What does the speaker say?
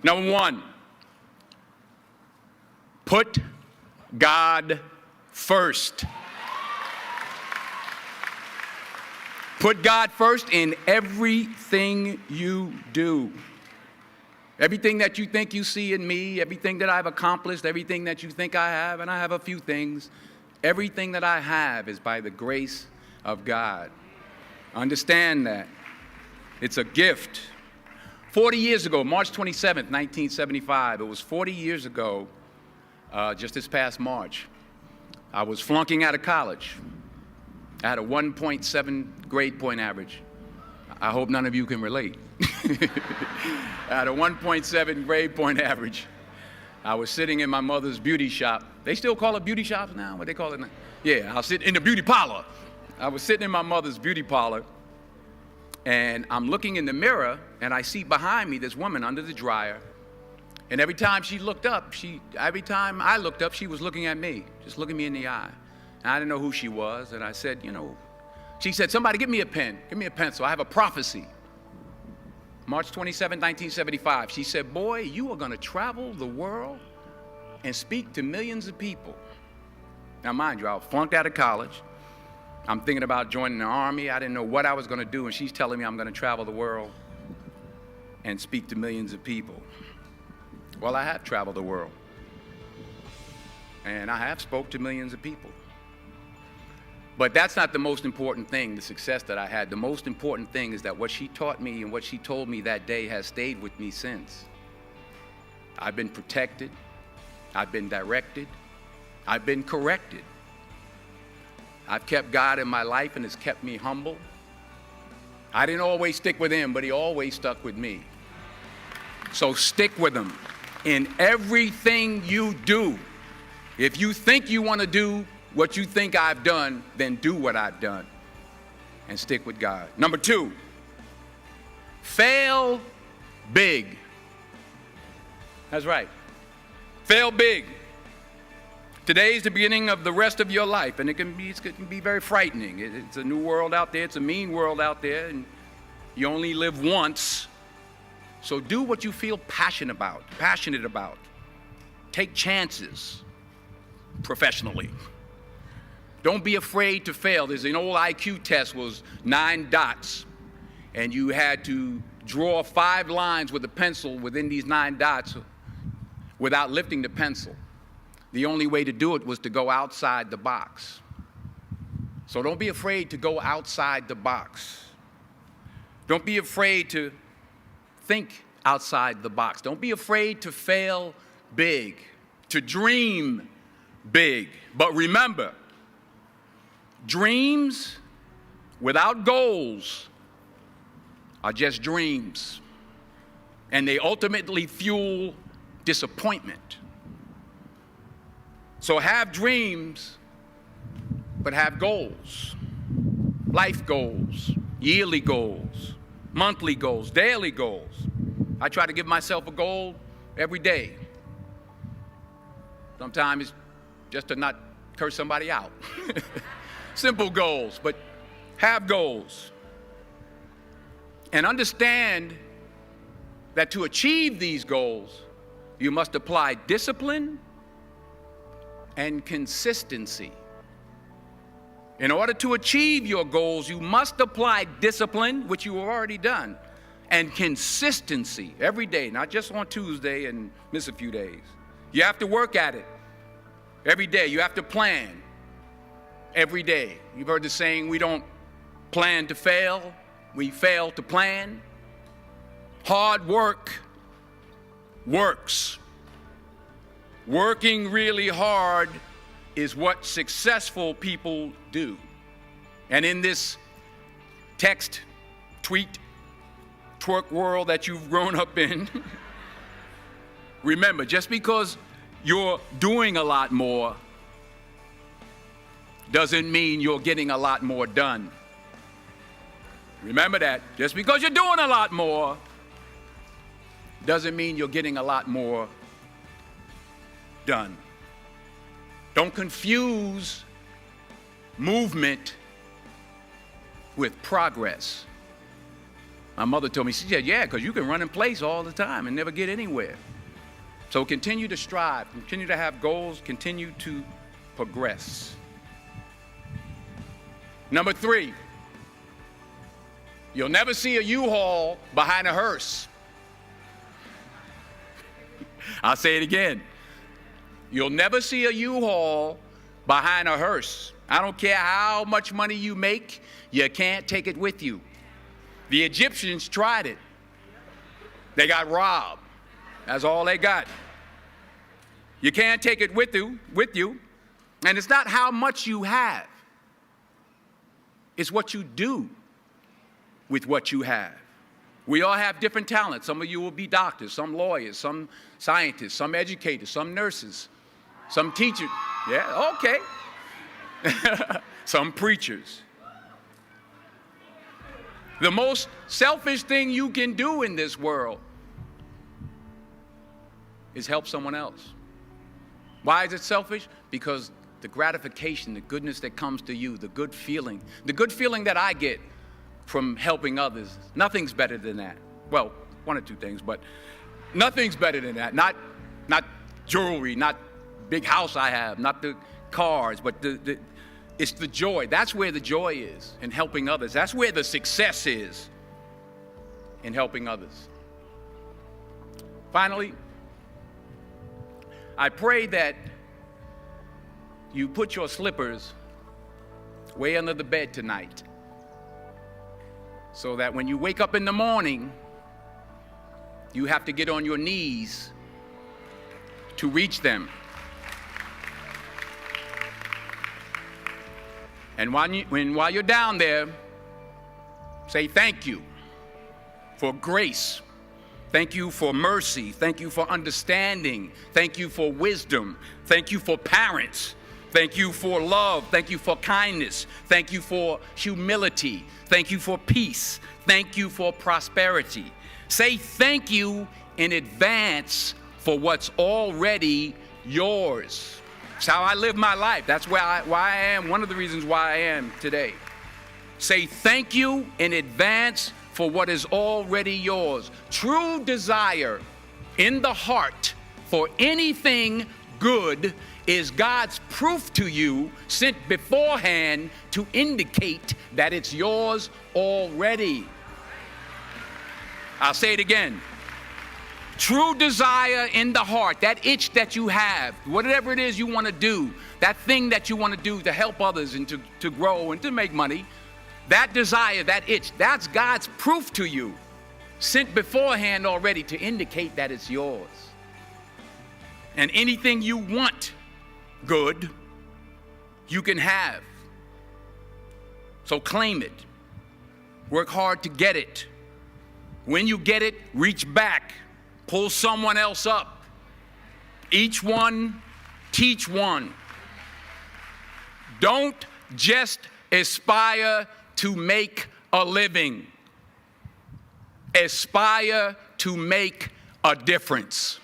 Number one, put God first. Put God first in everything you do. Everything that you think you see in me, everything that I've accomplished, everything that you think I have, and I have a few things, everything that I have is by the grace of God. Understand that. It's a gift. 40 years ago, March 27th, 1975, it was 40 years ago, just this past March, I was flunking out of college. I had a 1.7 grade point average. I hope none of you can relate. I had a 1.7 grade point average. I was sitting in my mother's beauty shop. They still call it beauty shops now? What they call it now? Yeah, I was sitting in the beauty parlor. I was sitting in my mother's beauty parlor, and I'm looking in the mirror, and I see behind me this woman under the dryer. And every time she looked up, every time I looked up, she was looking at me, just looking me in the eye. And I didn't know who she was, and I said, she said, somebody give me a pen, give me a pencil, I have a prophecy. March 27, 1975, she said, boy, you are gonna travel the world and speak to millions of people. Now mind you, I was flunked out of college. I'm thinking about joining the army. I didn't know what I was gonna do, and she's telling me I'm gonna travel the world and speak to millions of people. Well, I have traveled the world, and I have spoke to millions of people. But that's not the most important thing, the success that I had. The most important thing is that what she taught me and what she told me that day has stayed with me since. I've been protected, I've been directed, I've been corrected. I've kept God in my life, and it's kept me humble. I didn't always stick with him, but he always stuck with me. So stick with him in everything you do. If you think you want to do what you think I've done, then do what I've done and stick with God. Number two, fail big. That's right. Fail big. Today is the beginning of the rest of your life, and it can be very frightening. It's a new world out there. It's a mean world out there, and you only live once. So do what you feel passionate about. Take chances professionally. Don't be afraid to fail. There's an old IQ test, was 9 dots, and you had to draw 5 lines with a pencil within these 9 dots without lifting the pencil. The only way to do it was to go outside the box. So don't be afraid to go outside the box. Don't be afraid to think outside the box. Don't be afraid to fail big, to dream big. But remember, dreams without goals are just dreams, and they ultimately fuel disappointment. So have dreams, but have goals. Life goals, yearly goals, monthly goals, daily goals. I try to give myself a goal every day. Sometimes it's just to not curse somebody out. Simple goals, but have goals. And understand that to achieve these goals, you must apply discipline and consistency. In order to achieve your goals, you must apply discipline, which you have already done, and consistency every day, not just on Tuesday and miss a few days. You have to work at it every day. You have to plan every day. You've heard the saying, we don't plan to fail, we fail to plan. Hard work works. Working really hard is what successful people do. And in this text, tweet, twerk world that you've grown up in, remember, just because you're doing a lot more doesn't mean you're getting a lot more done. Remember that. Just because you're doing a lot more doesn't mean you're getting a lot more done. Don't confuse movement with progress. My mother told me, she said, yeah, because you can run in place all the time and never get anywhere. So continue to strive, continue to have goals, continue to progress. Number 3, you'll never see a U-Haul behind a hearse. I'll say it again. You'll never see a U-Haul behind a hearse. I don't care how much money you make, you can't take it with you. The Egyptians tried it. They got robbed. That's all they got. You can't take it with you. And it's not how much you have. It's what you do with what you have. We all have different talents. Some of you will be doctors, some lawyers, some scientists, some educators, some nurses, some teachers. Yeah, okay. Some preachers. The most selfish thing you can do in this world is help someone else. Why is it selfish? Because the gratification, the goodness that comes to you, the good feeling that I get from helping others, nothing's better than that. Well, one or two things, but nothing's better than that. Not jewelry, not big house I have, not the cars, but it's the joy. That's where the joy is, in helping others. That's where the success is, in helping others. Finally, I pray that you put your slippers way under the bed tonight, so that when you wake up in the morning, you have to get on your knees to reach them. And while you're down there, say thank you for grace. Thank you for mercy. Thank you for understanding. Thank you for wisdom. Thank you for parents. Thank you for love. Thank you for kindness. Thank you for humility. Thank you for peace. Thank you for prosperity. Say thank you in advance for what's already yours. It's how I live my life. That's why I am, one of the reasons why I am today. Say thank you in advance for what is already yours. True desire in the heart for anything good is God's proof to you, sent beforehand to indicate that it's yours already. I'll say it again. True desire in the heart, that itch that you have, whatever it is you want to do, that thing that you want to do to help others and to grow and to make money, that desire, that itch, that's God's proof to you, sent beforehand already to indicate that it's yours. And anything you want good, you can have. So claim it. Work hard to get it. When you get it, reach back. Pull someone else up. Each one, teach one. Don't just aspire to make a living. Aspire to make a difference.